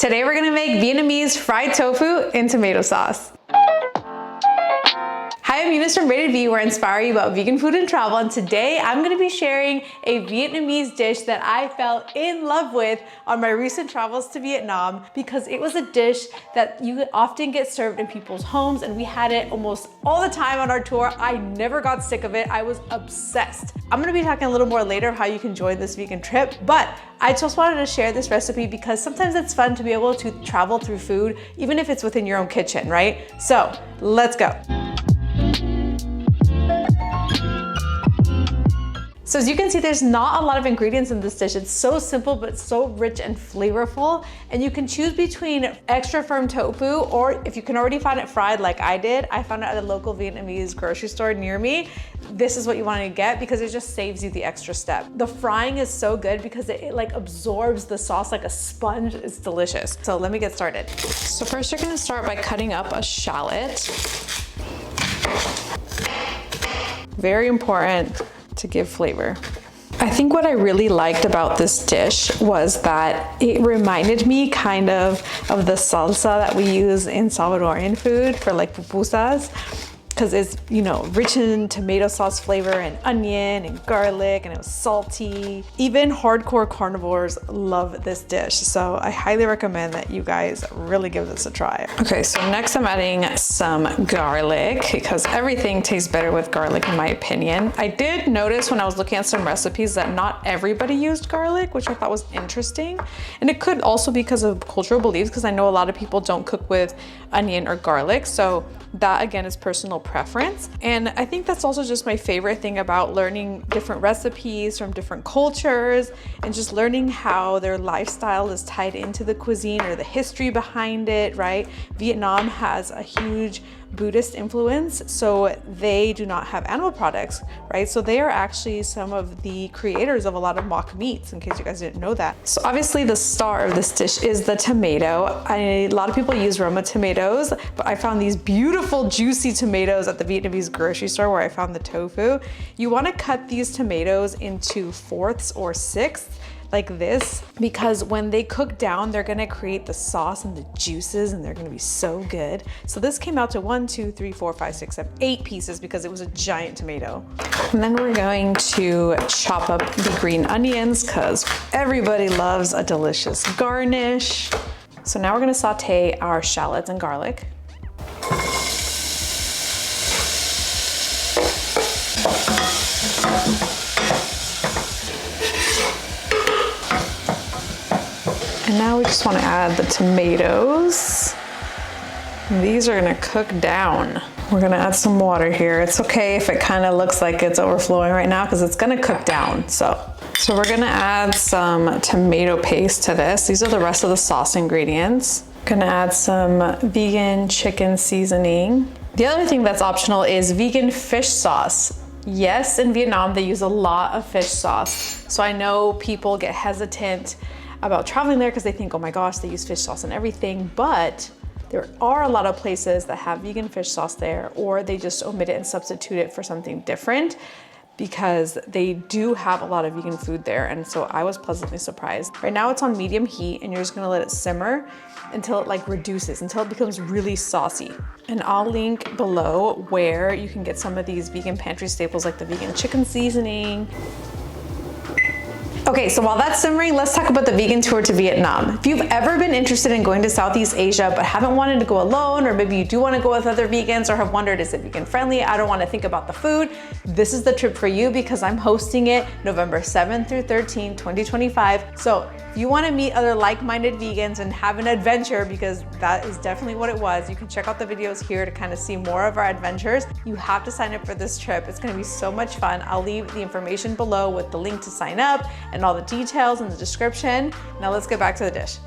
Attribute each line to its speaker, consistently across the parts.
Speaker 1: Today we're gonna make Vietnamese fried tofu in tomato sauce. Hi, I'm Eunice from Rated V, where I inspire you about vegan food and travel, and today I'm gonna be sharing a Vietnamese dish that I fell in love with on my recent travels to Vietnam because it was a dish that you often get served in people's homes, and we had it almost all the time on our tour. I never got sick of it. I was obsessed. I'm gonna be talking a little more later of how you can join this vegan trip, but I just wanted to share this recipe because sometimes it's fun to be able to travel through food, even if it's within your own kitchen, right? So let's go. So as you can see, there's not a lot of ingredients in this dish. It's so simple, but so rich and flavorful. And you can choose between extra firm tofu, or if you can already find it fried like I did, I found it at a local Vietnamese grocery store near me. This is what you want to get because it just saves you the extra step. The frying is so good because it like absorbs the sauce like a sponge. It's delicious. So let me get started. So first you're gonna start by cutting up a shallot. Very important to give flavor. I think what I really liked about this dish was that it reminded me kind of the salsa that we use in Salvadorian food for like pupusas, because it's, you know, rich in tomato sauce flavor and onion and garlic, and it was salty. Even hardcore carnivores love this dish, so I highly recommend that you guys really give this a try. Okay, so next I'm adding some garlic because everything tastes better with garlic in my opinion. I did notice when I was looking at some recipes that not everybody used garlic, which I thought was interesting. And it could also be because of cultural beliefs, because I know a lot of people don't cook with onion or garlic, so that again is personal preference. And I think that's also just my favorite thing about learning different recipes from different cultures and just learning how their lifestyle is tied into the cuisine or the history behind it, right? Vietnam has a huge Buddhist influence, so they do not have animal products, right? So they are actually some of the creators of a lot of mock meats, in case you guys didn't know that. So obviously the star of this dish is the tomato. A lot of people use Roma tomatoes, but I found these beautiful juicy tomatoes at the Vietnamese grocery store where I found the tofu. You want to cut these tomatoes into fourths or sixths like this, because when they cook down, they're gonna create the sauce and the juices, and they're gonna be so good. So this came out to 1, 2, 3, 4, 5, 6, 7, 8 pieces because it was a giant tomato. And then we're going to chop up the green onions because everybody loves a delicious garnish. So now we're gonna saute our shallots and garlic. And now we just want to add the tomatoes. These are going to cook down. We're going to add some water here. It's okay if it kind of looks like it's overflowing right now because it's going to cook down. So we're going to add some tomato paste to this. These are the rest of the sauce ingredients. Going to add some vegan chicken seasoning. The other thing that's optional is vegan fish sauce. Yes, in Vietnam they use a lot of fish sauce. So I know people get hesitant about traveling there because they think, oh my gosh, they use fish sauce and everything, but there are a lot of places that have vegan fish sauce there, or they just omit it and substitute it for something different because they do have a lot of vegan food there. And so I was pleasantly surprised. Right now it's on medium heat and you're just gonna let it simmer until it like reduces, until it becomes really saucy. And I'll link below where you can get some of these vegan pantry staples like the vegan chicken seasoning. Okay, so while that's simmering, let's talk about the vegan tour to Vietnam. If you've ever been interested in going to Southeast Asia but haven't wanted to go alone, or maybe you do want to go with other vegans or have wondered, is it vegan friendly? I don't want to think about the food. This is the trip for you because I'm hosting it November 7th through 13th, 2025. So if you want to meet other like-minded vegans and have an adventure, because that is definitely what it was, you can check out the videos here to kind of see more of our adventures. You have to sign up for this trip. It's going to be so much fun. I'll leave the information below with the link to sign up and all the details in the description. Now let's get back to the dish.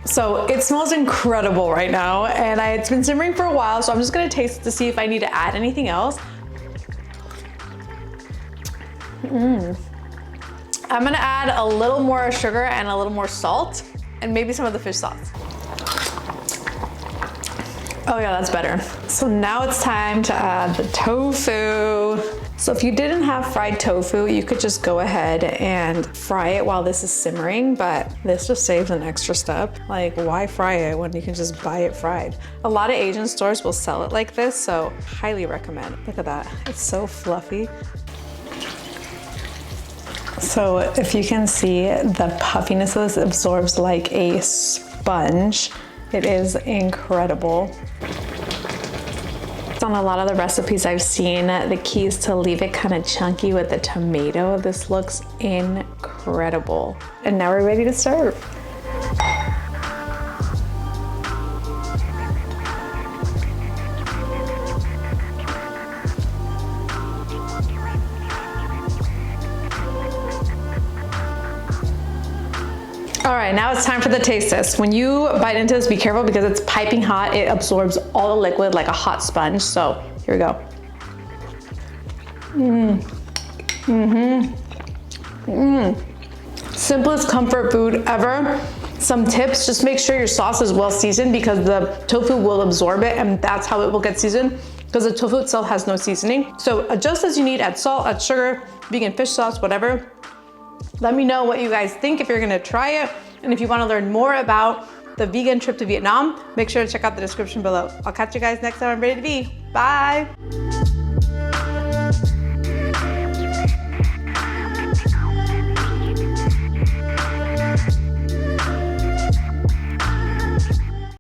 Speaker 1: So it smells incredible right now, and it's been simmering for a while, so I'm just gonna taste to see if I need to add anything else. I'm gonna add a little more sugar and a little more salt, and maybe some of the fish sauce. Oh yeah, that's better. So now it's time to add the tofu. So if you didn't have fried tofu, you could just go ahead and fry it while this is simmering, but this just saves an extra step. Like, why fry it when you can just buy it fried? A lot of Asian stores will sell it like this, so highly recommend. Look at that, it's so fluffy. So if you can see, the puffiness of this absorbs like a sponge. It is incredible. On a lot of the recipes I've seen, the key is to leave it kind of chunky with the tomato. This looks incredible. And now we're ready to serve. All right, now it's time for the taste test. When you bite into this, be careful because it's piping hot. It absorbs all the liquid like a hot sponge. So here we go. Simplest comfort food ever. Some tips, just make sure your sauce is well seasoned because the tofu will absorb it and that's how it will get seasoned because the tofu itself has no seasoning. So adjust as you need, add salt, add sugar, vegan fish sauce, whatever. Let me know what you guys think if you're gonna try it. And if you wanna learn more about the vegan trip to Vietnam, make sure to check out the description below. I'll catch you guys next time I'm ready to be. Bye.